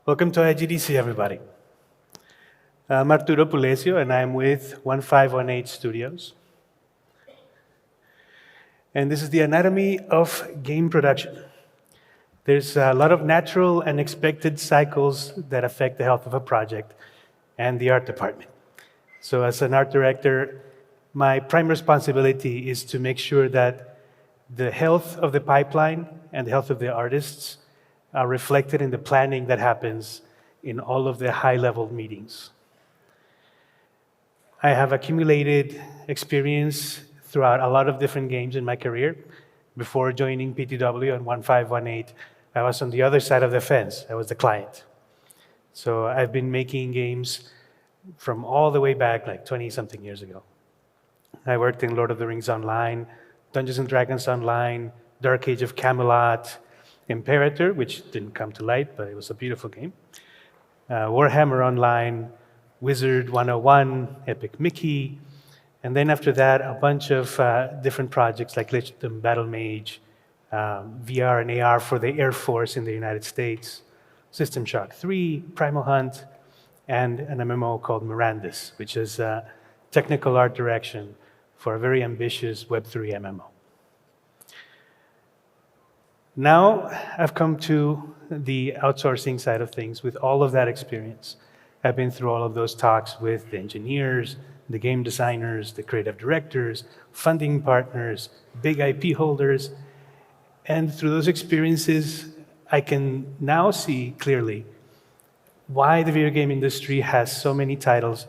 Welcome to IGDC, everybody. I'm Arturo Pulesio, and I'm with 1518 Studios. And this is the anatomy of game production. There's a lot of natural and expected cycles that affect the health of a project and the art department. So as an art director, my prime responsibility is to make sure that the health of the pipeline and the health of the artists are reflected in the planning that happens in all of the high-level meetings. I have accumulated experience throughout a lot of different games in my career. Before joining PTW and 1518, I was on the other side of the fence. I was the client. So I've been making games from all the way back, like 20-something years ago. I worked in Lord of the Rings Online, Dungeons & Dragons Online, Dark Age of Camelot, Imperator, which didn't come to light, but it was a beautiful game. Warhammer Online, Wizard 101, Epic Mickey, and then after that, a bunch of different projects like Lichdom, Battle Mage, VR and AR for the Air Force in the United States, System Shock 3, Primal Hunt, and an MMO called Mirandus, which is technical art direction for a very ambitious Web3 MMO. Now I've come to the outsourcing side of things with all of that experience. I've been through all of those talks with the engineers, the game designers, the creative directors, funding partners, big IP holders. And through those experiences, I can now see clearly why the video game industry has so many titles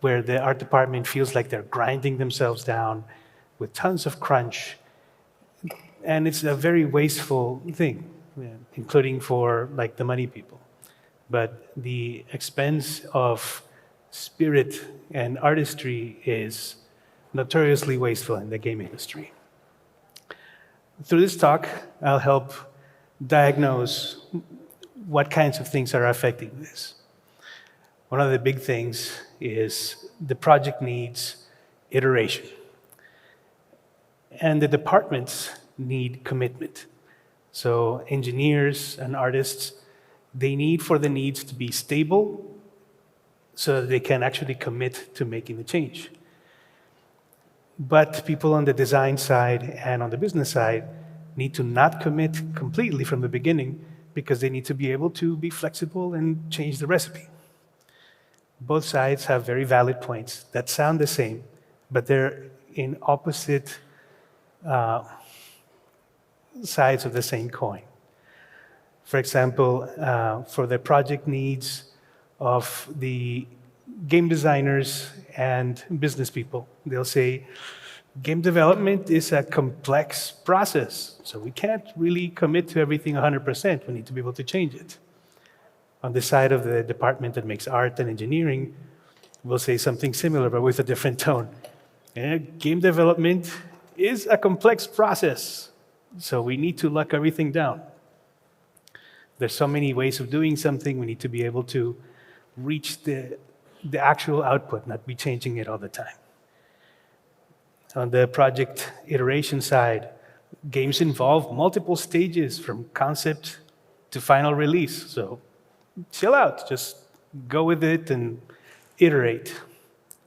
where the art department feels like they're grinding themselves down with tons of crunch. And it's a very wasteful thing, including for like the money people. But the expense of spirit and artistry is notoriously wasteful in the game industry. Through this talk, I'll help diagnose what kinds of things are affecting this. One of the big things is the project needs iteration. And the departments need commitment. So engineers and artists, they need for the needs to be stable so that they can actually commit to making the change. But people on the design side and on the business side need to not commit completely from the beginning because they need to be able to be flexible and change the recipe. Both sides have very valid points that sound the same, but they're in opposite sides of the same coin. For example, for the project needs of the game designers and business people, they'll say, game development is a complex process, so we can't really commit to everything 100%. We need to be able to change it. On the side of the department that makes art and engineering, we'll say something similar, but with a different tone. Game development is a complex process, so we need to lock everything down. There's so many ways of doing something. We need to be able to reach the actual output, not be changing it all the time. On the project iteration side, games involve multiple stages from concept to final release. So chill out, just go with it and iterate.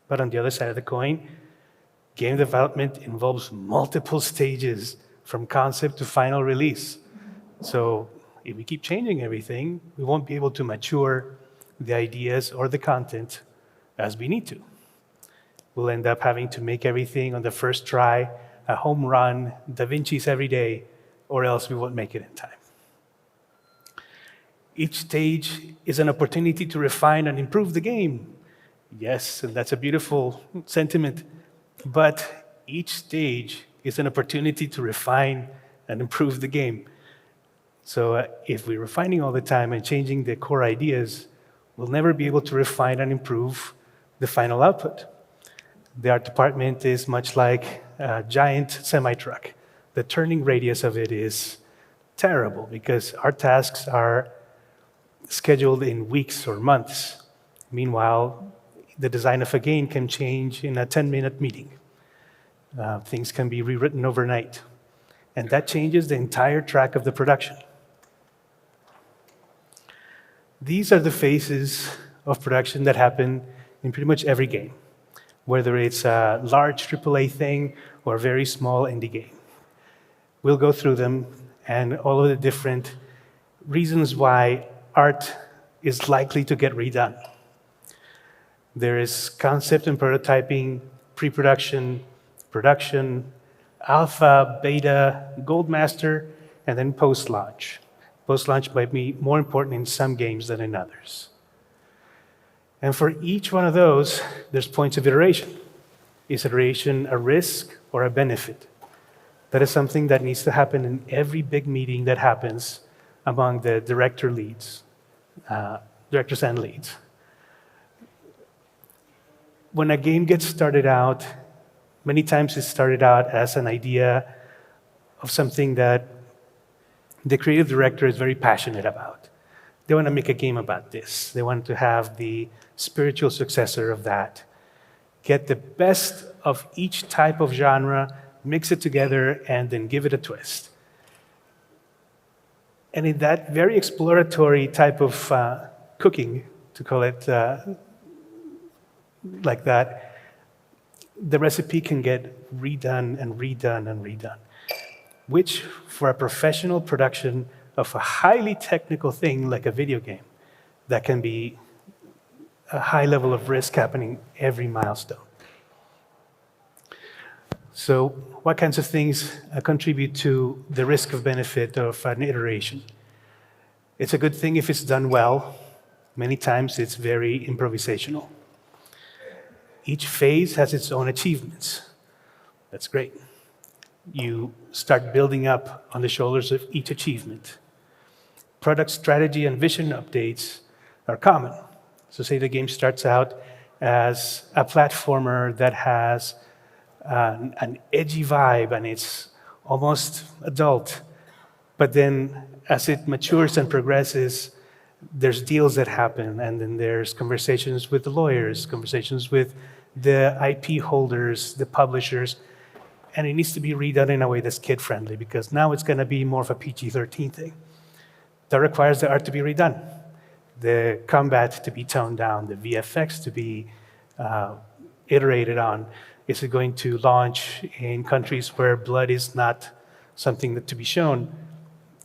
But on the other side of the coin, game development involves multiple stages from concept to final release. So if we keep changing everything, we won't be able to mature the ideas or the content as we need to. We'll end up having to make everything on the first try, a home run, Da Vinci's every day, or else we won't make it in time. Each stage is an opportunity to refine and improve the game. Yes, and that's a beautiful sentiment, but each stage is an opportunity to refine and improve the game. So if we're refining all the time and changing the core ideas, we'll never be able to refine and improve the final output. The art department is much like a giant semi-truck. The turning radius of it is terrible because our tasks are scheduled in weeks or months. Meanwhile, the design of a game can change in a 10-minute meeting. Things can be rewritten overnight. And that changes the entire track of the production. These are the phases of production that happen in pretty much every game, whether it's a large AAA thing or a very small indie game. We'll go through them and all of the different reasons why art is likely to get redone. There is concept and prototyping, pre-production, production, alpha, beta, gold master, and then post-launch. Post-launch might be more important in some games than in others. And for each one of those, there's points of iteration. Is iteration a risk or a benefit? That is something that needs to happen in every big meeting that happens among the directors and leads. When a game gets started out, many times it's started out as an idea of something that the creative director is very passionate about. They want to make a game about this. They want to have the spiritual successor of that. Get the best of each type of genre, mix it together, and then give it a twist. And in that very exploratory type of cooking, to call it like that, the recipe can get redone and redone and redone, which for a professional production of a highly technical thing like a video game, that can be a high level of risk happening every milestone. So what kinds of things contribute to the risk of benefit of an iteration? It's a good thing if it's done well. Many times it's very improvisational. Each phase has its own achievements. That's great. You start building up on the shoulders of each achievement. Product strategy and vision updates are common. So say the game starts out as a platformer that has an edgy vibe and it's almost adult. But then as it matures and progresses, there's deals that happen, and then there's conversations with the lawyers, conversations with the IP holders, the publishers, and it needs to be redone in a way that's kid-friendly, because now it's going to be more of a PG-13 thing. That requires the art to be redone, the combat to be toned down, the VFX to be iterated on. Is it going to launch in countries where blood is not something that to be shown?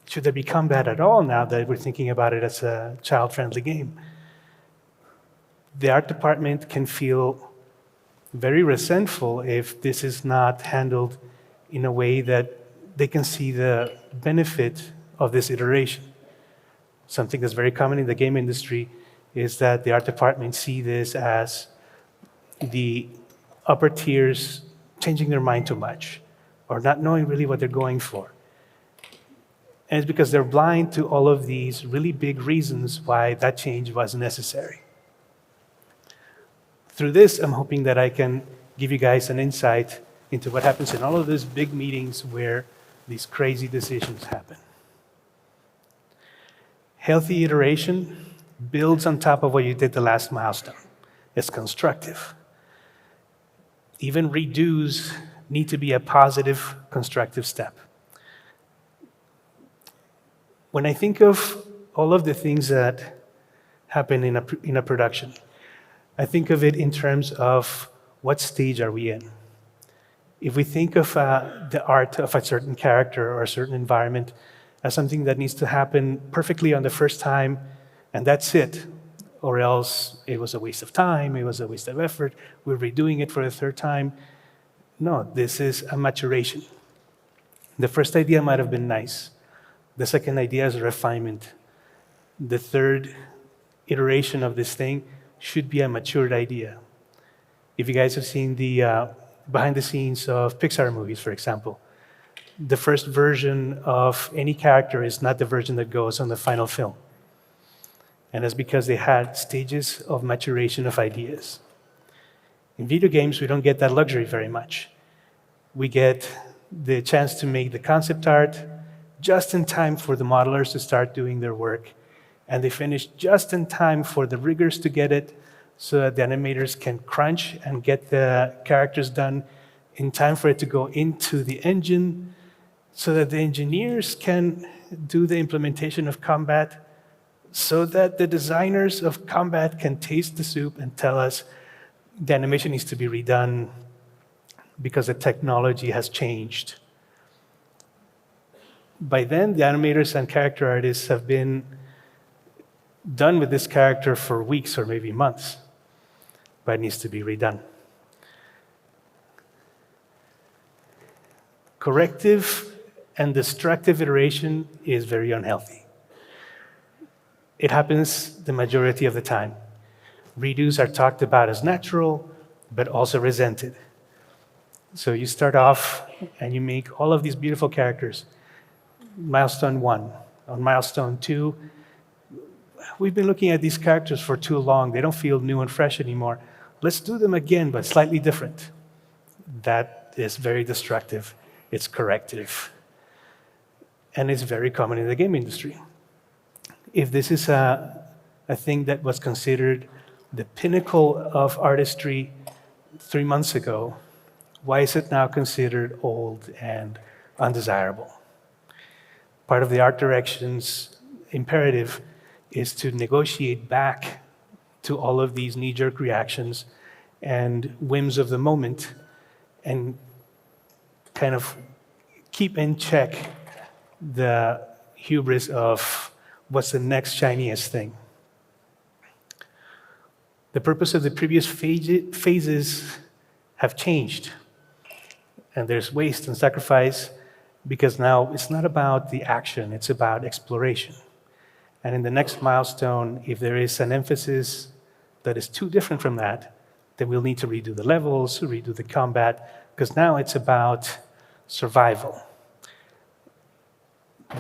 Should there be combat at all now that we're thinking about it as a child-friendly game? The art department can feel very resentful if this is not handled in a way that they can see the benefit of this iteration. Something that's very common in the game industry is that the art department see this as the upper tiers changing their mind too much or not knowing really what they're going for. And it's because they're blind to all of these really big reasons why that change was necessary. Through this, I'm hoping that I can give you guys an insight into what happens in all of those big meetings where these crazy decisions happen. Healthy iteration builds on top of what you did the last milestone. It's constructive. Even redos need to be a positive, constructive step. When I think of all of the things that happen in a production, I think of it in terms of what stage are we in. If we think of the art of a certain character or a certain environment as something that needs to happen perfectly on the first time, and that's it, or else it was a waste of time, it was a waste of effort, we're redoing it for the third time. No, this is a maturation. The first idea might have been nice. The second idea is a refinement. The third iteration of this thing should be a matured idea. If you guys have seen the behind the scenes of Pixar movies, for example, the first version of any character is not the version that goes on the final film. And that's because they had stages of maturation of ideas. In video games, we don't get that luxury very much. We get the chance to make the concept art just in time for the modelers to start doing their work. And they finish just in time for the riggers to get it so that the animators can crunch and get the characters done in time for it to go into the engine so that the engineers can do the implementation of combat so that the designers of combat can taste the soup and tell us the animation needs to be redone because the technology has changed. By then, the animators and character artists have been done with this character for weeks or maybe months, but it needs to be redone. Corrective and destructive iteration is very unhealthy. It happens the majority of the time. Redos are talked about as natural, but also resented. So you start off and you make all of these beautiful characters. Milestone 1. On milestone 2, we've been looking at these characters for too long. They don't feel new and fresh anymore. Let's do them again, but slightly different. That is very destructive. It's corrective. And it's very common in the game industry. If this is a thing that was considered the pinnacle of artistry 3 months ago, why is it now considered old and undesirable? Part of the art direction's imperative is to negotiate back to all of these knee-jerk reactions and whims of the moment and kind of keep in check the hubris of what's the next shiniest thing. The purpose of the previous phases have changed, and there's waste and sacrifice because now it's not about the action, it's about exploration. And in the next milestone, if there is an emphasis that is too different from that, then we'll need to redo the levels, redo the combat, because now it's about survival.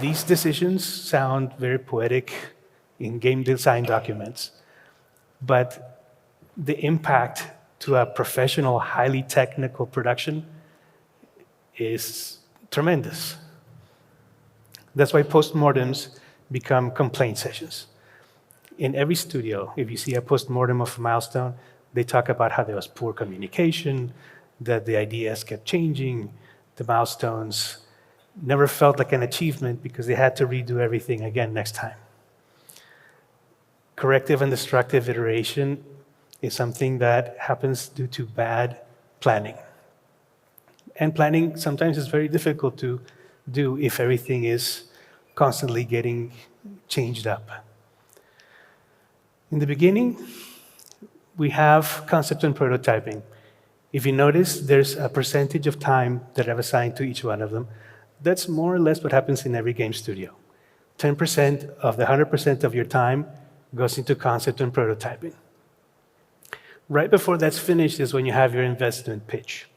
These decisions sound very poetic in game design documents, but the impact to a professional, highly technical production is tremendous. That's why postmortems become complaint sessions. In every studio, if you see a postmortem of a milestone, they talk about how there was poor communication, that the ideas kept changing, the milestones never felt like an achievement because they had to redo everything again next time. Corrective and destructive iteration is something that happens due to bad planning. And planning sometimes is very difficult to do if everything is constantly getting changed up. In the beginning, we have concept and prototyping. If you notice, there's a percentage of time that I've assigned to each one of them. That's more or less what happens in every game studio. 10% of the 100% of your time goes into concept and prototyping. Right before that's finished is when you have your investment pitch.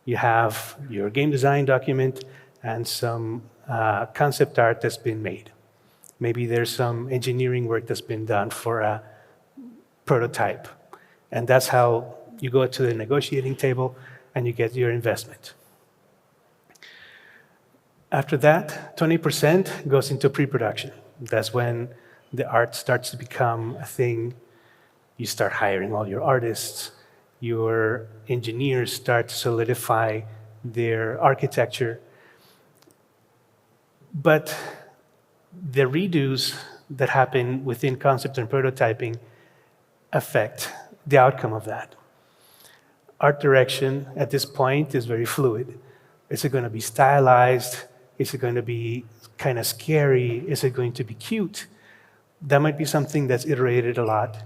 You have your game design document and some concept art that's been made. Maybe there's some engineering work that's been done for a prototype. And that's how you go to the negotiating table and you get your investment. After that, 20% goes into pre-production. That's when the art starts to become a thing. You start hiring all your artists. Your engineers start to solidify their architecture. But the redos that happen within concept and prototyping affect the outcome of that. Art direction at this point is very fluid. Is it going to be stylized? Is it going to be kind of scary? Is it going to be cute? That might be something that's iterated a lot.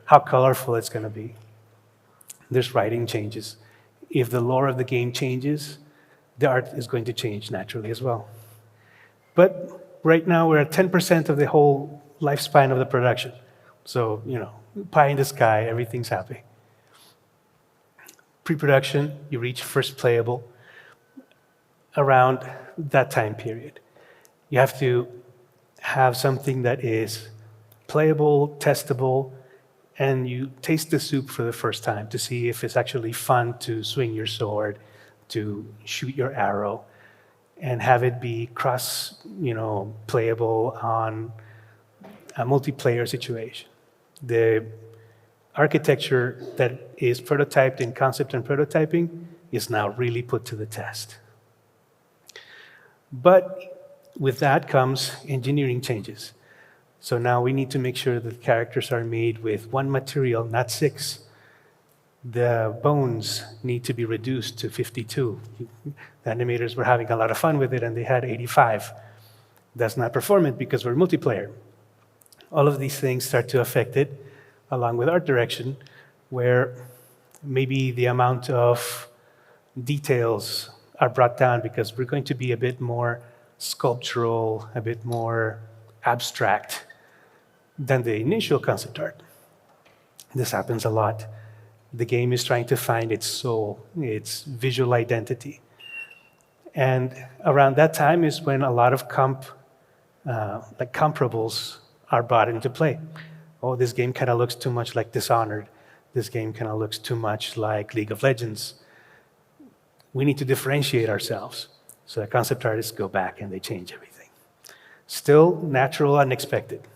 How colorful it's going to be. There's writing changes. If the lore of the game changes, the art is going to change naturally as well. But right now we're at 10% of the whole lifespan of the production. So, pie in the sky, everything's happy. Pre-production, you reach first playable around that time period. You have to have something that is playable, testable, and you taste the soup for the first time to see if it's actually fun to swing your sword, to shoot your arrow, and have it be playable on a multiplayer situation. The architecture that is prototyped in concept and prototyping is now really put to the test. But with that comes engineering changes. So now we need to make sure that the characters are made with one material, not 6. The bones need to be reduced to 52. The animators were having a lot of fun with it, and they had 85. That's not performant because we're multiplayer. All of these things start to affect it, along with art direction, where maybe the amount of details are brought down because we're going to be a bit more sculptural, a bit more abstract than the initial concept art. This happens a lot. The game is trying to find its soul, its visual identity. And around that time is when a lot of comparables are brought into play. Oh, this game kind of looks too much like Dishonored. This game kind of looks too much like League of Legends. We need to differentiate ourselves. So the concept artists go back and they change everything. Still natural, unexpected.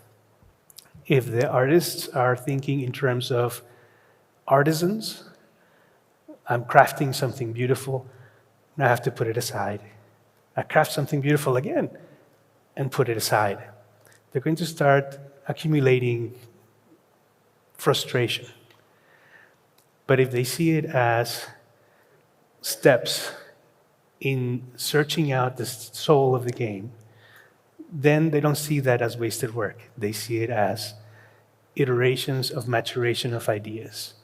If the artists are thinking in terms of artisans, I'm crafting something beautiful, and I have to put it aside. I craft something beautiful again and put it aside. They're going to start accumulating frustration. But if they see it as steps in searching out the soul of the game, then they don't see that as wasted work. They see it as iterations of maturation of ideas.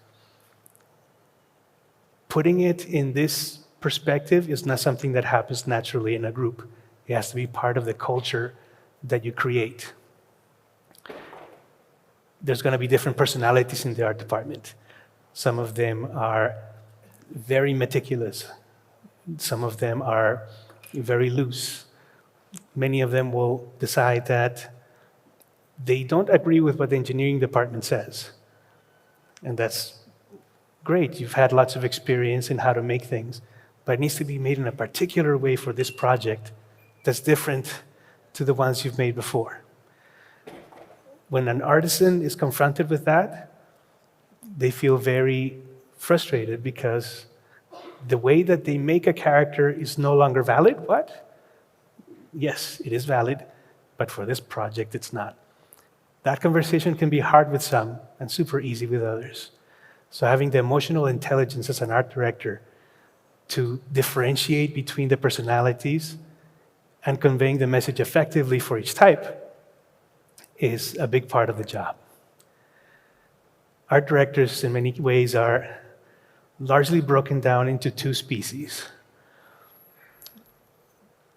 Putting it in this perspective is not something that happens naturally in a group. It has to be part of the culture that you create. There's going to be different personalities in the art department. Some of them are very meticulous. Some of them are very loose. Many of them will decide that they don't agree with what the engineering department says. And that's great. You've had lots of experience in how to make things, but it needs to be made in a particular way for this project that's different to the ones you've made before. When an artisan is confronted with that, they feel very frustrated because the way that they make a character is no longer valid. What? Yes, it is valid, but for this project, it's not. That conversation can be hard with some and super easy with others. So having the emotional intelligence as an art director to differentiate between the personalities and conveying the message effectively for each type is a big part of the job. Art directors, in many ways, are largely broken down into 2 species.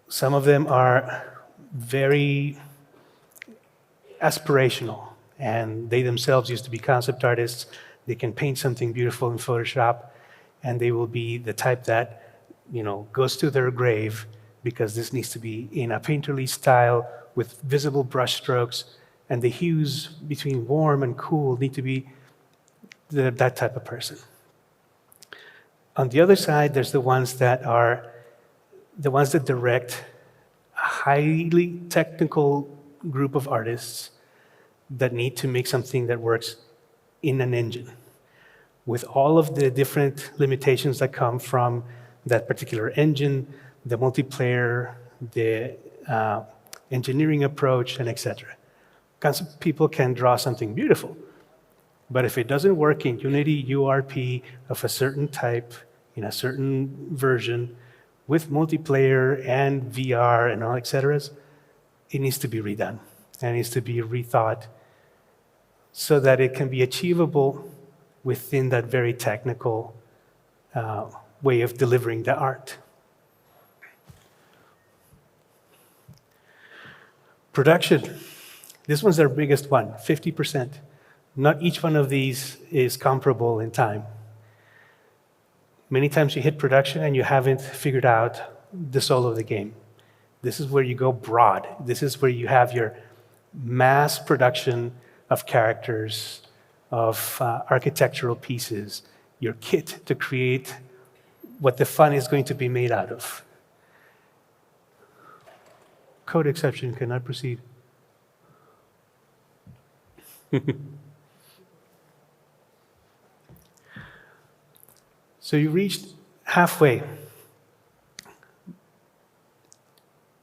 Some of them are very aspirational, and they themselves used to be concept artists. They can paint something beautiful in Photoshop, and they will be the type that, goes to their grave because this needs to be in a painterly style with visible brush strokes, and the hues between warm and cool need to be that type of person. On the other side, there's the ones that direct a highly technical group of artists that need to make something that works in an engine with all of the different limitations that come from that particular engine, the multiplayer, the engineering approach, and etc. Concept people can draw something beautiful, but if it doesn't work in Unity URP of a certain type, in a certain version, with multiplayer and VR and all, etc., it needs to be redone and it needs to be rethought so that it can be achievable within that very technical way of delivering the art. Production. This one's our biggest one, 50%. Not each one of these is comparable in time. Many times you hit production and you haven't figured out the soul of the game. This is where you go broad. This is where you have your mass production of characters, of architectural pieces, your kit to create what the fun is going to be made out of. Code exception, cannot proceed. So you reached halfway.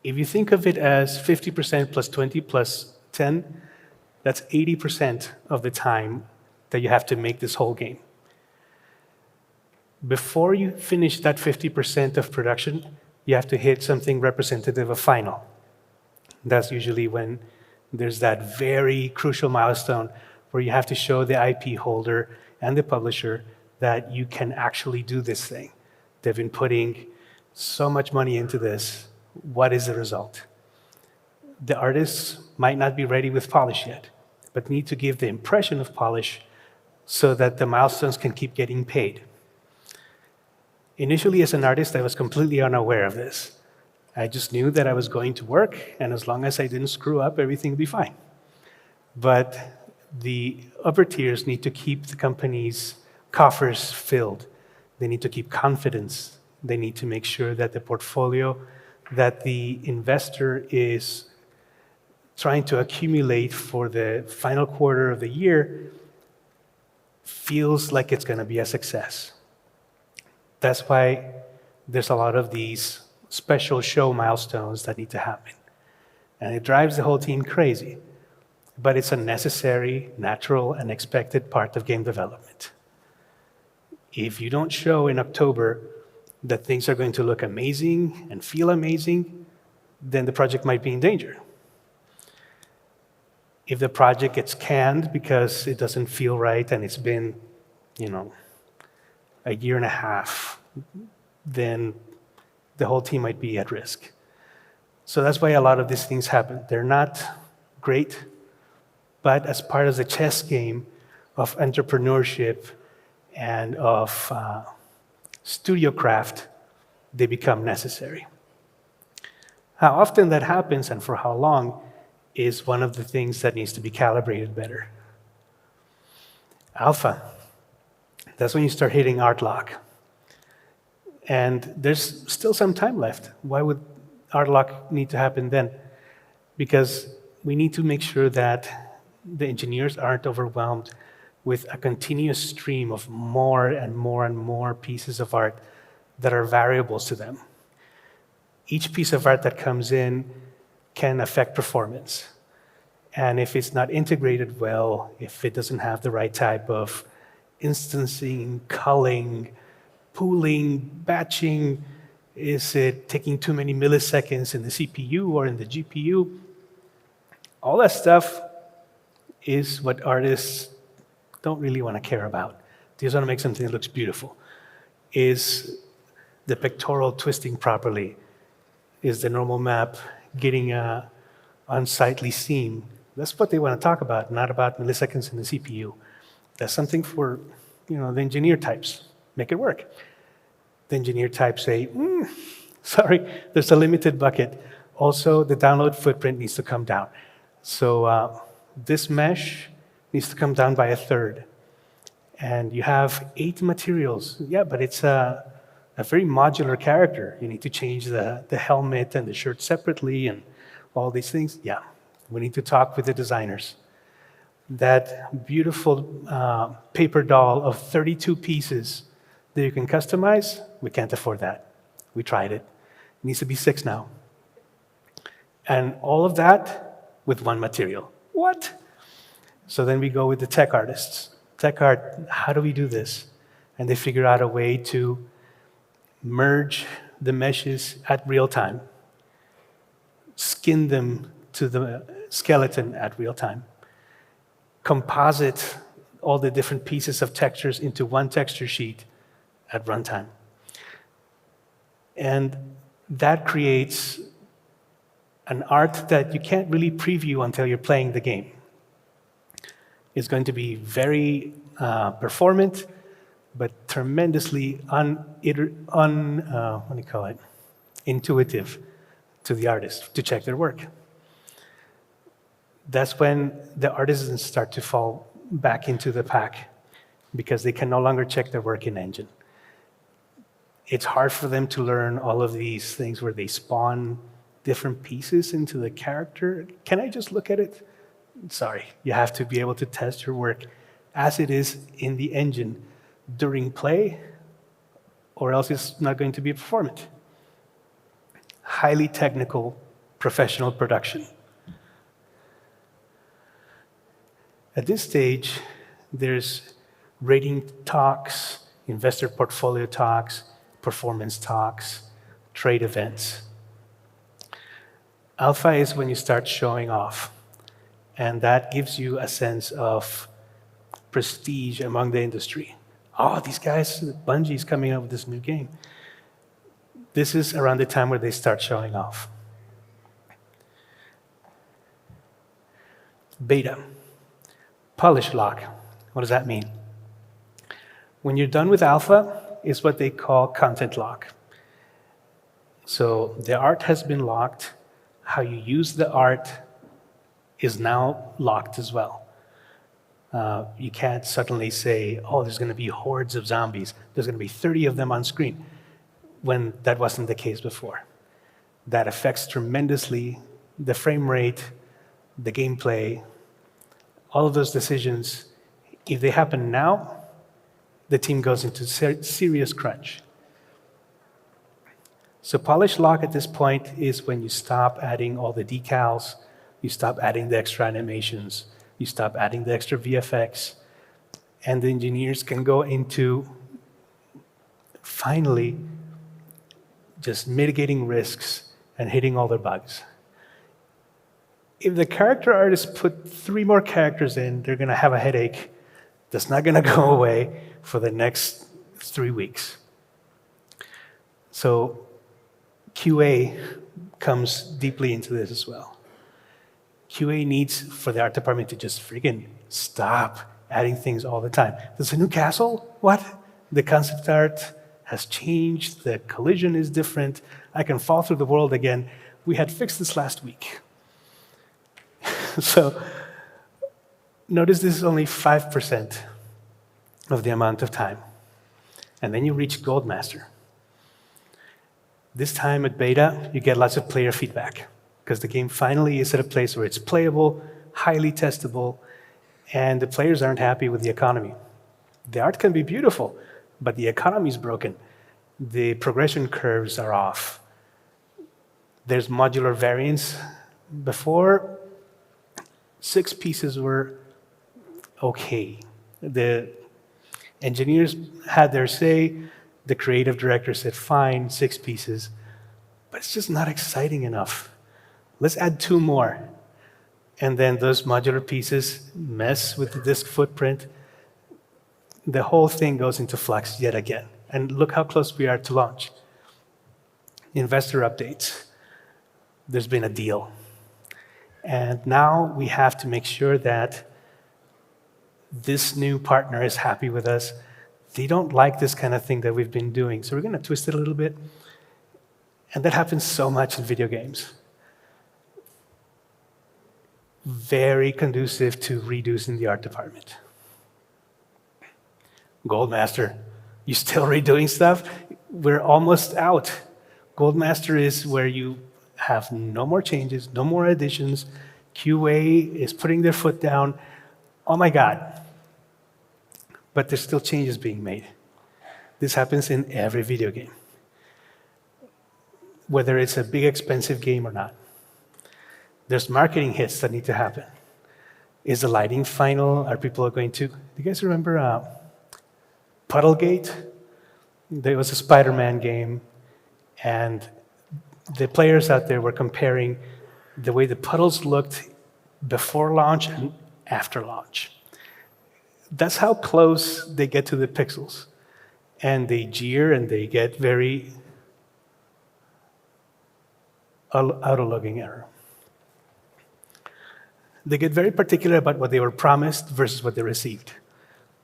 If you think of it as 50% plus 20 plus 10, That's 80% of the time that you have to make this whole game. Before you finish that 50% of production, you have to hit something representative of final. That's usually when there's that very crucial milestone where you have to show the IP holder and the publisher that you can actually do this thing. They've been putting so much money into this. What is the result? The artists might not be ready with polish yet, but need to give the impression of polish so that the milestones can keep getting paid. Initially, as an artist, I was completely unaware of this. I just knew that I was going to work, and as long as I didn't screw up, everything would be fine. But the upper tiers need to keep the company's coffers filled. They need to keep confidence. They need to make sure that the portfolio that the investor is trying to accumulate for the final quarter of the year feels like it's going to be a success. That's why there's a lot of these special show milestones that need to happen. And it drives the whole team crazy. But it's a necessary, natural, and expected part of game development. If you don't show in October that things are going to look amazing and feel amazing, then the project might be in danger. If the project gets canned because it doesn't feel right and it's been, a year and a half, then the whole team might be at risk. So that's why a lot of these things happen. They're not great, but as part of the chess game of entrepreneurship and of studio craft, they become necessary. How often that happens and for how long is one of the things that needs to be calibrated better. Alpha, that's when you start hitting art lock. And there's still some time left. Why would art lock need to happen then? Because we need to make sure that the engineers aren't overwhelmed with a continuous stream of more and more and more pieces of art that are variables to them. Each piece of art that comes in can affect performance. And if it's not integrated well, if it doesn't have the right type of instancing, culling, pooling, batching, is it taking too many milliseconds in the CPU or in the GPU? All that stuff is what artists don't really want to care about. They just want to make something that looks beautiful. Is the pictorial twisting properly? Is the normal map getting an unsightly seam? That's what they want to talk about, not about milliseconds in the CPU. That's something for the engineer types. Make it work. The engineer types say, sorry, there's a limited bucket. Also, the download footprint needs to come down. So this mesh needs to come down by a third. And you have 8 materials. Yeah, but it's a very modular character. You need to change the helmet and the shirt separately and all these things. Yeah, we need to talk with the designers. That beautiful paper doll of 32 pieces that you can customize, we can't afford that. We tried it. It needs to be 6 now. And all of that with one material. What? So then we go with the tech artists. Tech art, how do we do this? And they figure out a way to merge the meshes at real time, skin them to the skeleton at real time, composite all the different pieces of textures into one texture sheet at runtime. And that creates an art that you can't really preview until you're playing the game. It's going to be very performant, but tremendously intuitive to the artist to check their work. That's when the artisans start to fall back into the pack because they can no longer check their work in engine. It's hard for them to learn all of these things where they spawn different pieces into the character. Can I just look at it? Sorry, you have to be able to test your work as it is in the engine during play, or else it's not going to be performant. Highly technical, professional production. At this stage, there's rating talks, investor portfolio talks, performance talks, trade events. Alpha is when you start showing off, and that gives you a sense of prestige among the industry. Oh, these guys, Bungie's coming up with this new game. This is around the time where they start showing off. Beta, polish lock. What does that mean? When you're done with alpha, is what they call content lock. So the art has been locked. How you use the art is now locked as well. You can't suddenly say, oh, there's going to be hordes of zombies. There's going to be 30 of them on screen, when that wasn't the case before. That affects tremendously the frame rate, the gameplay, all of those decisions. If they happen now, the team goes into serious crunch. So polish lock at this point is when you stop adding all the decals, you stop adding the extra animations, you stop adding the extra VFX, and the engineers can go into finally just mitigating risks and hitting all their bugs. If the character artists put 3 more characters in, they're going to have a headache that's not going to go away for the next 3 weeks. So QA comes deeply into this as well. QA needs for the art department to just freaking stop adding things all the time. There's a new castle? What? The concept art has changed. The collision is different. I can fall through the world again. We had fixed this last week. So notice this is only 5% of the amount of time. And then you reach Gold Master. This time at beta, you get lots of player feedback because the game finally is at a place where it's playable, highly testable, and the players aren't happy with the economy. The art can be beautiful, but the economy is broken. The progression curves are off. There's modular variants. Before, 6 pieces were okay. The engineers had their say. The creative director said, fine, 6 pieces, but it's just not exciting enough. Let's add 2 more. And then those modular pieces mess with the disk footprint. The whole thing goes into flux yet again. And look how close we are to launch. Investor updates. There's been a deal. And now we have to make sure that this new partner is happy with us. They don't like this kind of thing that we've been doing, so we're going to twist it a little bit. And that happens so much in video games. Very conducive to reducing the art department. Goldmaster, you still redoing stuff? We're almost out. Goldmaster is where you have no more changes, no more additions. QA is putting their foot down. Oh my God. But there's still changes being made. This happens in every video game, whether it's a big, expensive game or not. There's marketing hits that need to happen. Is the lighting final? Are people going to... Do you guys remember Puddlegate? There was a Spider-Man game, and the players out there were comparing the way the puddles looked before launch and after launch. That's how close they get to the pixels. And they jeer and they get very auto-logging error. They get very particular about what they were promised versus what they received,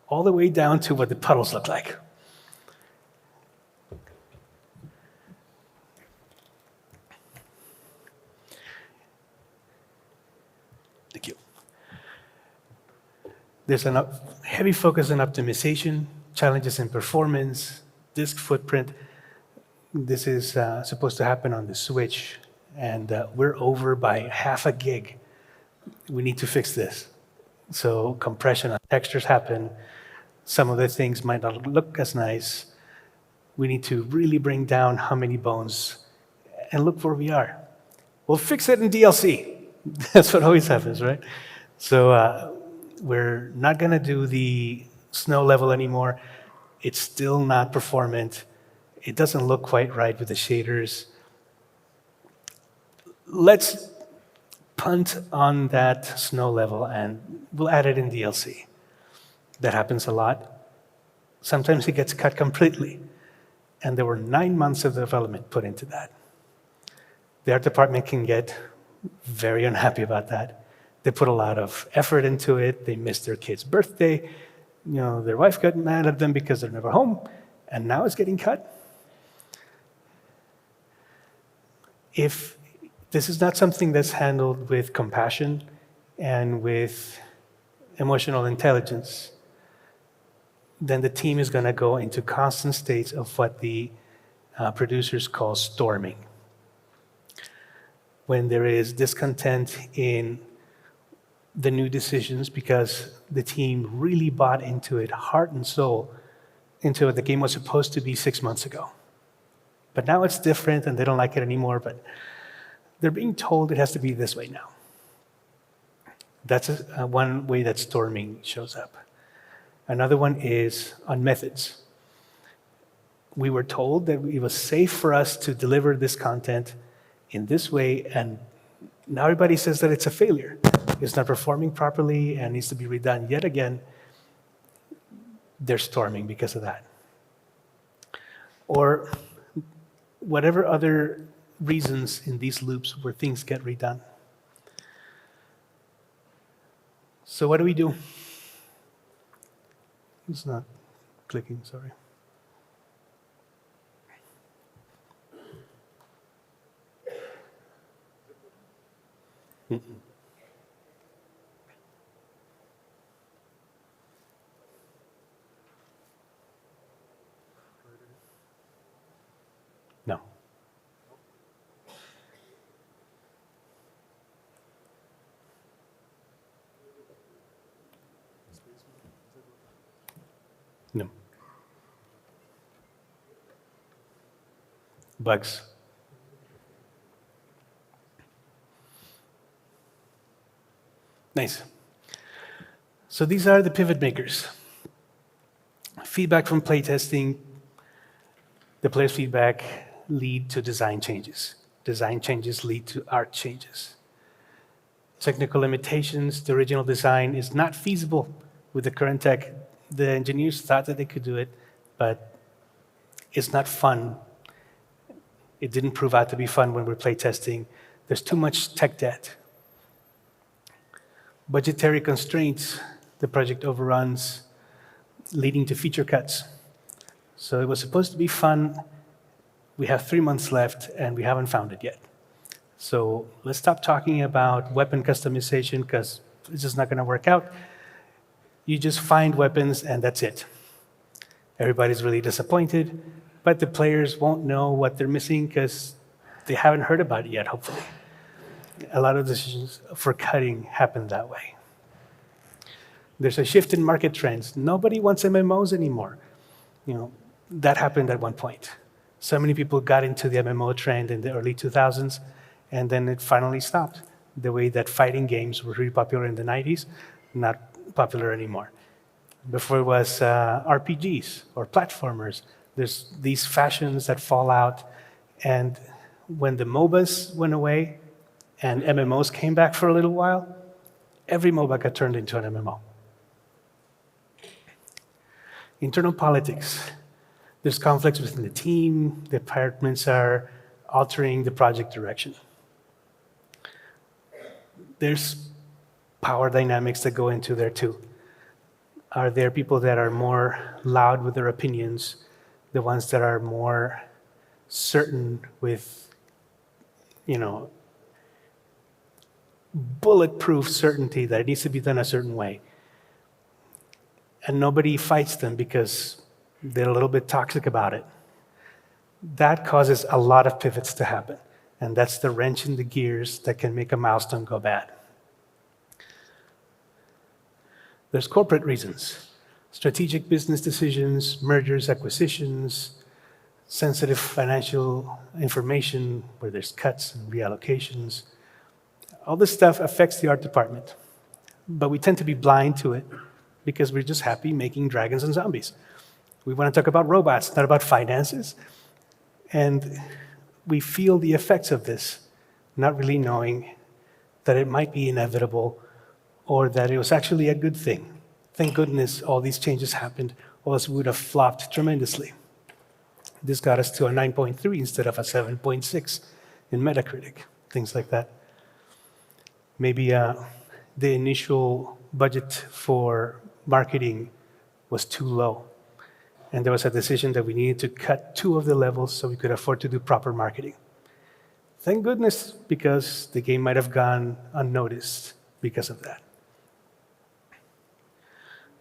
all the way down to what the puddles look like. Thank you. There's a heavy focus on optimization, challenges in performance, disk footprint. This is supposed to happen on the Switch, and we're over by half a gig. We need to fix this. So compression on textures happen. Some of the things might not look as nice. We need to really bring down how many bones, and look where we are. We'll fix it in DLC. That's what always happens, right? So we're not going to do the snow level anymore. It's still not performant. It doesn't look quite right with the shaders. Let's punt on that snow level and we'll add it in DLC. That happens a lot. Sometimes it gets cut completely. And there were 9 months of development put into that. The art department can get very unhappy about that. They put a lot of effort into it. They missed their kid's birthday. Their wife got mad at them because they're never home, and now it's getting cut. If this is not something that's handled with compassion and with emotional intelligence, then the team is going to go into constant states of what the producers call storming. When there is discontent in the new decisions because the team really bought into it heart and soul, into what the game was supposed to be 6 months ago. But now it's different and they don't like it anymore, but they're being told it has to be this way now. That's one way that storming shows up. Another one is on methods. We were told that it was safe for us to deliver this content in this way, and now everybody says that it's a failure. It's not performing properly and needs to be redone yet again. They're storming because of that. Or whatever other reasons in these loops where things get redone. So what do we do? It's not clicking, sorry. No. No. Bugs. Nice. So these are the pivot makers. Feedback from playtesting, the player's feedback lead to design changes. Design changes lead to art changes. Technical limitations, the original design is not feasible with the current tech. The engineers thought that they could do it, but it's not fun. It didn't prove out to be fun when we're playtesting. There's too much tech debt. Budgetary constraints, the project overruns, leading to feature cuts. So it was supposed to be fun. We have 3 months left, and we haven't found it yet. So let's stop talking about weapon customization, because it's just not going to work out. You just find weapons, and that's it. Everybody's really disappointed, but the players won't know what they're missing because they haven't heard about it yet, hopefully. A lot of decisions for cutting happen that way. There's a shift in market trends. Nobody wants MMOs anymore. That happened at one point. So many people got into the MMO trend in the early 2000s, and then it finally stopped. The way that fighting games were really popular in the 90s, not popular anymore. Before it was RPGs or platformers. There's these fashions that fall out, and when the MOBAs went away and MMOs came back for a little while, every MOBA got turned into an MMO. Internal politics. There's conflicts within the team. The departments are altering the project direction. There's power dynamics that go into there too. Are there people that are more loud with their opinions, the ones that are more certain with, bulletproof certainty that it needs to be done a certain way? And nobody fights them because they're a little bit toxic about it. That causes a lot of pivots to happen. And that's the wrench in the gears that can make a milestone go bad. There's corporate reasons. Strategic business decisions, mergers, acquisitions, sensitive financial information where there's cuts and reallocations. All this stuff affects the art department. but we tend to be blind to it because we're just happy making dragons and zombies. We want to talk about robots, not about finances. And we feel the effects of this, not really knowing that it might be inevitable or that it was actually a good thing. Thank goodness all these changes happened, or else we would have flopped tremendously. This got us to a 9.3 instead of a 7.6 in Metacritic, things like that. Maybe the initial budget for marketing was too low, and there was a decision that we needed to cut 2 of the levels so we could afford to do proper marketing. Thank goodness, because the game might have gone unnoticed because of that.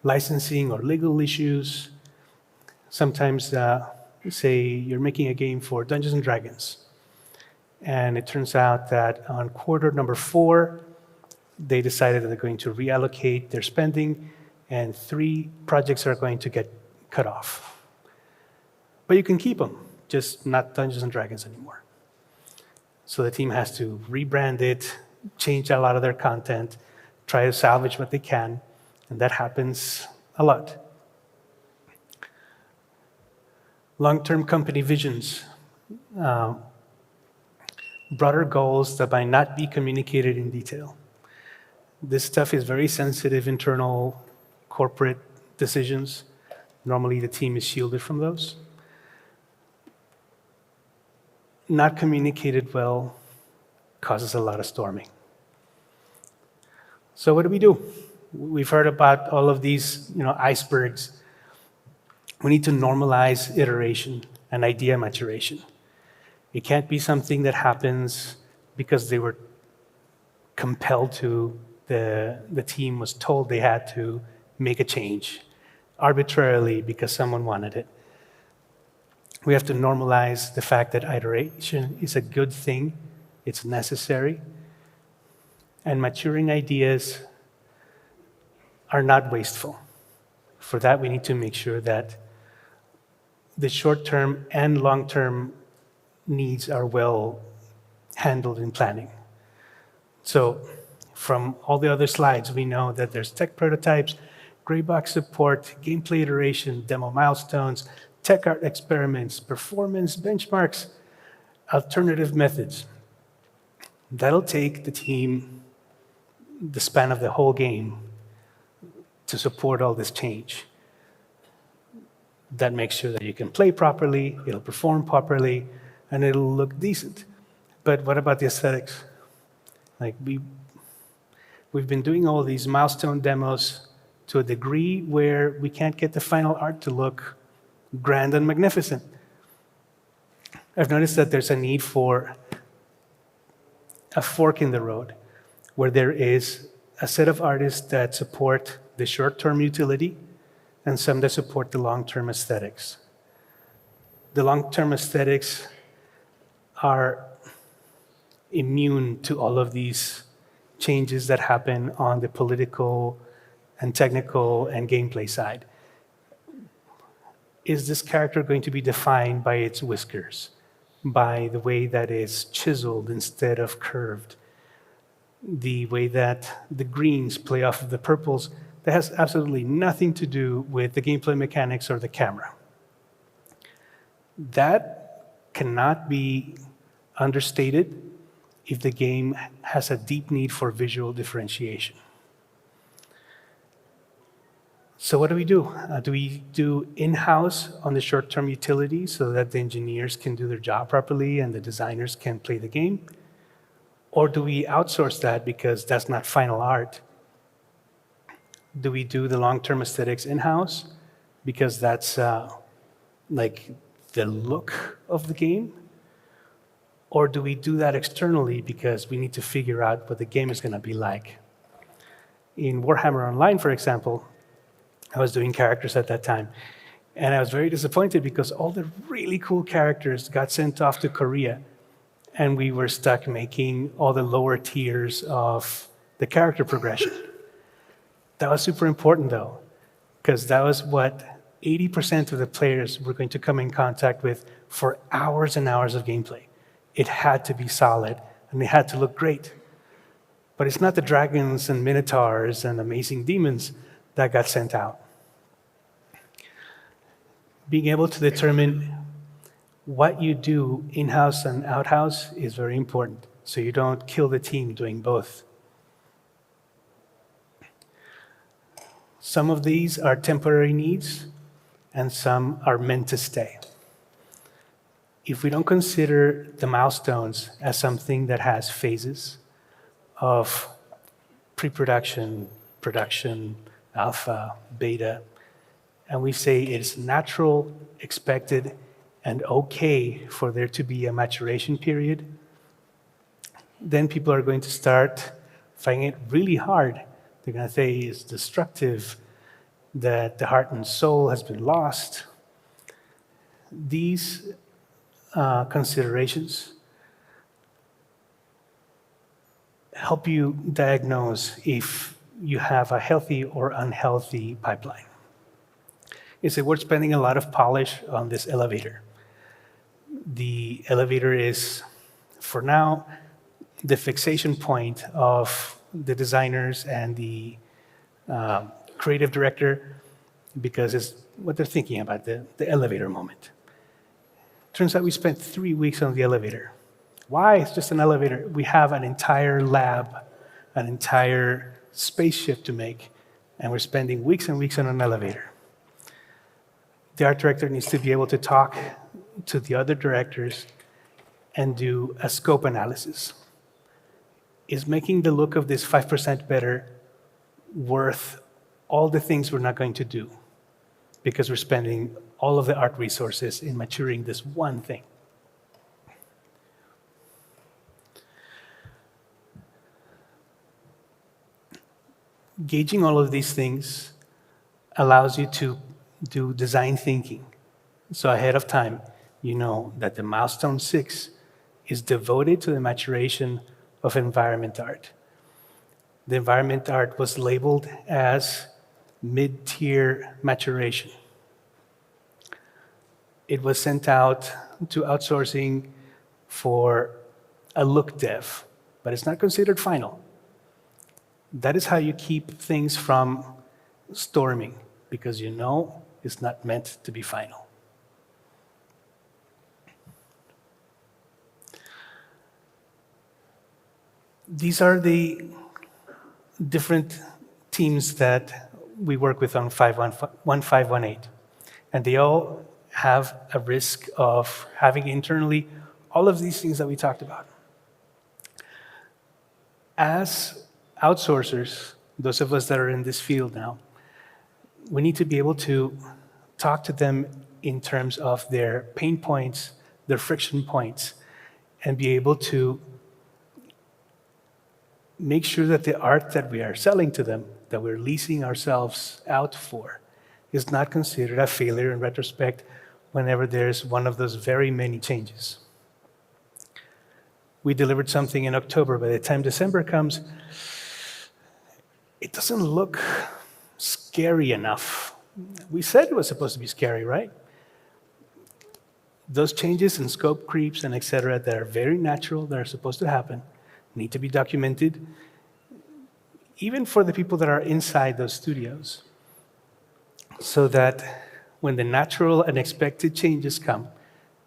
Licensing or legal issues. Sometimes, say you're making a game for Dungeons and Dragons, and it turns out that on quarter number 4, they decided that they're going to reallocate their spending, and 3 projects are going to get cut off. But you can keep them, just not Dungeons and Dragons anymore. So the team has to rebrand it, change a lot of their content, try to salvage what they can, and that happens a lot. Long-term company visions, broader goals that might not be communicated in detail. This stuff is very sensitive internal corporate decisions. Normally the team is shielded from those. Not communicated well causes a lot of storming. So what do? We've heard about all of these, icebergs. We need to normalize iteration and idea maturation. It can't be something that happens because they were compelled to, the team was told they had to make a change arbitrarily because someone wanted it. We have to normalize the fact that iteration is a good thing, it's necessary, and maturing ideas are not wasteful. For that, we need to make sure that the short-term and long-term needs are well handled in planning. So from all the other slides, we know that there's tech prototypes, gray box support, gameplay iteration, demo milestones, tech art experiments, performance benchmarks, alternative methods. That'll take the team the span of the whole game to support all this change. That makes sure that you can play properly, it'll perform properly, and it'll look decent. But what about the aesthetics? Like we've been doing all these milestone demos to a degree where we can't get the final art to look grand and magnificent. I've noticed that there's a need for a fork in the road, where there is a set of artists that support the short-term utility and some that support the long-term aesthetics. The long-term aesthetics are immune to all of these changes that happen on the political and technical and gameplay side. Is this character going to be defined by its whiskers, by the way that is chiseled instead of curved, the way that the greens play off of the purples? That has absolutely nothing to do with the gameplay mechanics or the camera. That cannot be understated if the game has a deep need for visual differentiation. So what do? Do we do in-house on the short-term utility so that the engineers can do their job properly and the designers can play the game? Or do we outsource that because that's not final art? Do we do the long-term aesthetics in-house because that's like the look of the game? Or do we do that externally because we need to figure out what the game is going to be like? In Warhammer Online, for example, I was doing characters at that time, and I was very disappointed because all the really cool characters got sent off to Korea, and we were stuck making all the lower tiers of the character progression. That was super important, though, because that was what 80% of the players were going to come in contact with for hours and hours of gameplay. It had to be solid, and it had to look great. But it's not the dragons and minotaurs and amazing demons that got sent out. Being able to determine what you do in-house and out-house is very important, so you don't kill the team doing both. Some of these are temporary needs, and some are meant to stay. If we don't consider the milestones as something that has phases of pre-production, production, alpha, beta, and we say it's natural, expected, and okay for there to be a maturation period, then people are going to start finding it really hard. They're going to say it's destructive, that the heart and soul has been lost. These considerations help you diagnose if you have a healthy or unhealthy pipeline. Is that we're spending a lot of polish on this elevator. The elevator is, for now, the fixation point of the designers and the creative director, because it's what they're thinking about, the elevator moment. Turns out we spent 3 weeks on the elevator. Why? It's just an elevator. We have an entire lab, an entire spaceship to make, and we're spending weeks and weeks on an elevator. The art director needs to be able to talk to the other directors and do a scope analysis. Is making the look of this 5% better worth all the things we're not going to do because we're spending all of the art resources in maturing this one thing? Gauging all of these things allows you to do design thinking. So ahead of time, you know that the milestone 6 is devoted to the maturation of environment art. The environment art was labeled as mid-tier maturation. It was sent out to outsourcing for a look dev, but it's not considered final. That is how you keep things from storming, because you know it's not meant to be final. These are the different teams that we work with on 1518, and they all have a risk of having internally all of these things that we talked about. As outsourcers, those of us that are in this field now, we need to be able to talk to them in terms of their pain points, their friction points, and be able to make sure that the art that we are selling to them, that we're leasing ourselves out for, is not considered a failure in retrospect whenever there's one of those very many changes. We delivered something in October. By the time December comes, it doesn't look scary enough. We said it was supposed to be scary, right? Those changes in scope creeps and et cetera that are very natural, that are supposed to happen, need to be documented, even for the people that are inside those studios, so that when the natural and expected changes come,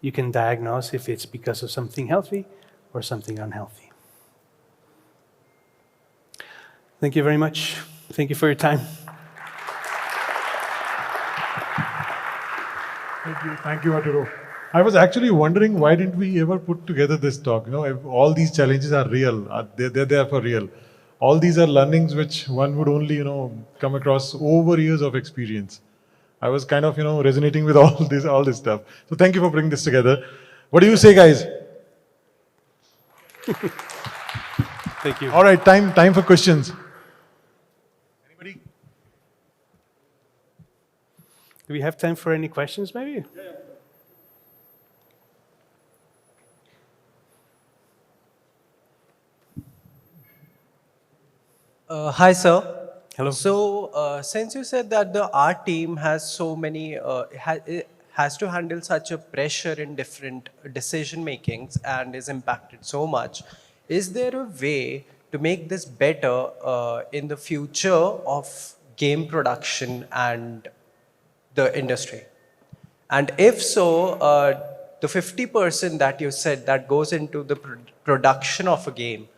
you can diagnose if it's because of something healthy or something unhealthy. Thank you very much. Thank you for your time. Thank you, Arturo. I was actually wondering why didn't we ever put together this talk? You know, if all these challenges are real, they're there for real. All these are learnings which one would only, come across over years of experience. I was kind of, resonating with all this stuff. So thank you for bringing this together. What do you say, guys? Thank you. All right, time for questions. Anybody? Do we have time for any questions, maybe? Yeah. Hi, sir. Hello. So, since you said that the art team has so many, it has to handle such a pressure in different decision makings and is impacted so much, is there a way to make this better in the future of game production and the industry? And if so, the 50% that you said that goes into the production of a game,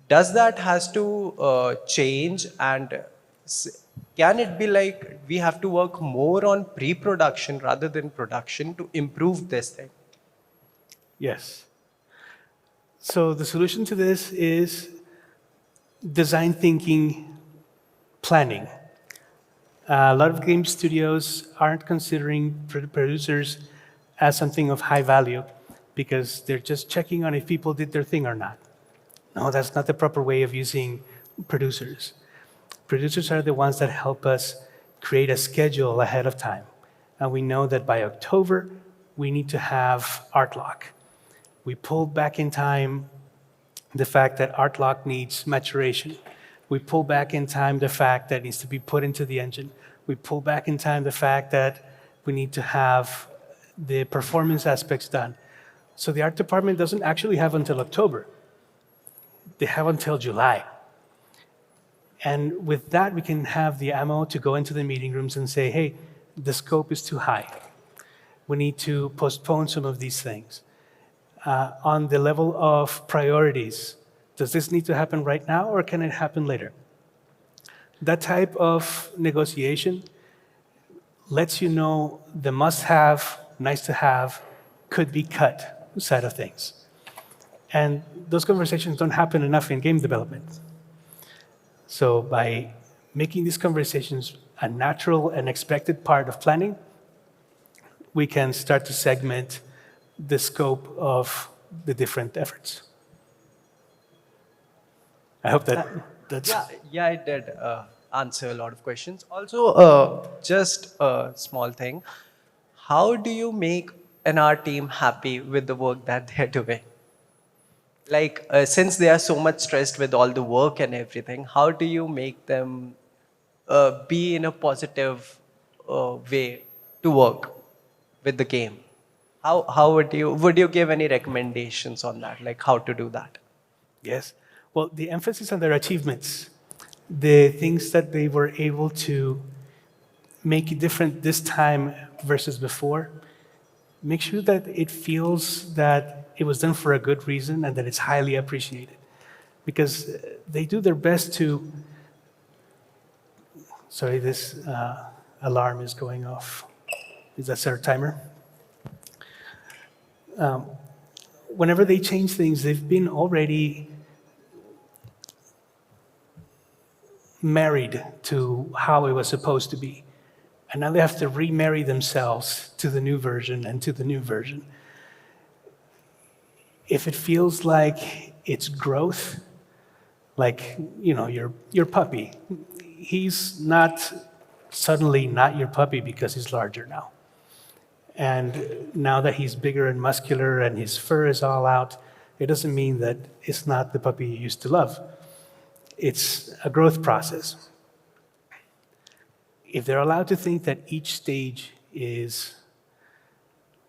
does that has to change, and can it be like we have to work more on pre-production rather than production to improve this thing? Yes. So the solution to this is design thinking planning. A lot of game studios aren't considering producers as something of high value because they're just checking on if people did their thing or not. No, that's not the proper way of using producers. Producers are the ones that help us create a schedule ahead of time. And we know that by October, we need to have art lock. We pulled back in time the fact that art lock needs maturation. We pull back in time the fact that it needs to be put into the engine. We pull back in time the fact that we need to have the performance aspects done. So the art department doesn't actually have until October. They have until July. And with that, we can have the ammo to go into the meeting rooms and say, hey, the scope is too high. We need to postpone some of these things. On the level of priorities, does this need to happen right now or can it happen later? That type of negotiation lets you know the must-have, nice-to-have, could be cut side of things. And those conversations don't happen enough in game development. So by making these conversations a natural and expected part of planning, we can start to segment the scope of the different efforts. I hope that's... Yeah, it did answer a lot of questions. Also, just a small thing. How do you make an art team happy with the work that they're doing? Like, since they are so much stressed with all the work and everything, how do you make them be in a positive way to work with the game? How would you give any recommendations on that, like how to do that? Yes. Well, the emphasis on their achievements, the things that they were able to make it different this time versus before, make sure that it feels that it was done for a good reason and that it's highly appreciated. Because they do their best to... Sorry, this alarm is going off. Is that our timer? Whenever they change things, they've been already married to how it was supposed to be. And now they have to remarry themselves to the new version and to the new version. If it feels like it's growth, like, you know, your puppy, he's not suddenly not your puppy because he's larger now. And now that he's bigger and muscular and his fur is all out, it doesn't mean that it's not the puppy you used to love. It's a growth process. If they're allowed to think that each stage is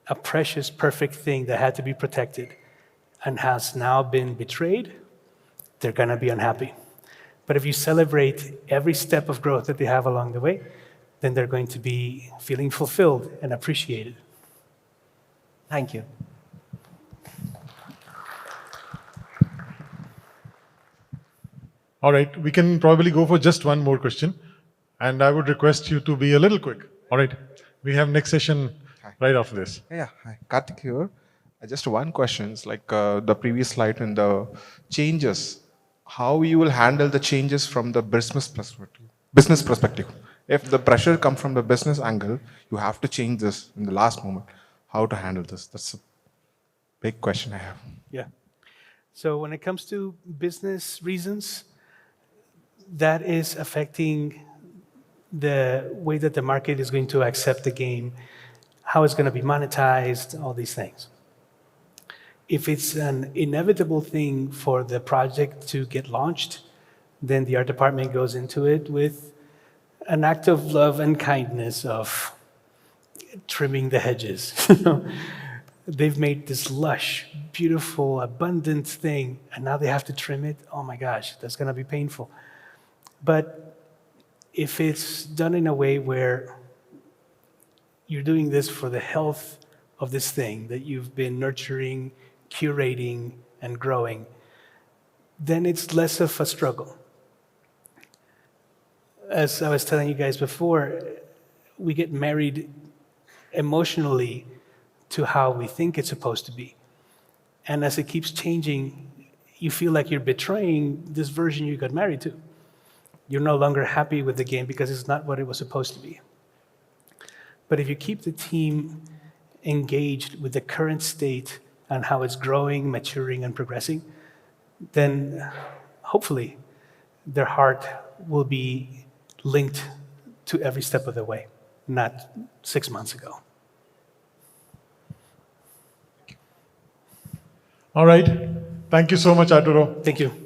a precious, perfect thing that had to be protected and has now been betrayed, they're going to be unhappy. But if you celebrate every step of growth that they have along the way, then they're going to be feeling fulfilled and appreciated. Thank you. All right, we can probably go for just one more question. And I would request you to be a little quick. All right, we have next session right after this. Yeah, hi, Karthik here. Just one question, like the previous slide in the changes, how you will handle the changes from the business perspective. If the pressure comes from the business angle, you have to change this in the last moment. How to handle this? That's a big question I have. Yeah. So when it comes to business reasons, that is affecting the way that the market is going to accept the game, how it's going to be monetized, all these things. If it's an inevitable thing for the project to get launched, then the art department goes into it with an act of love and kindness of trimming the hedges. they've made this lush, beautiful, abundant thing, and now they have to trim it. Oh my gosh, that's going to be painful. But if it's done in a way where you're doing this for the health of this thing that you've been nurturing, curating, and growing, then it's less of a struggle. As I was telling you guys before, we get married emotionally to how we think it's supposed to be. And as it keeps changing, you feel like you're betraying this version you got married to. You're no longer happy with the game because it's not what it was supposed to be. But if you keep the team engaged with the current state and how it's growing, maturing, and progressing, then hopefully their heart will be linked to every step of the way, not 6 months ago. All right. Thank you so much, Arturo. Thank you.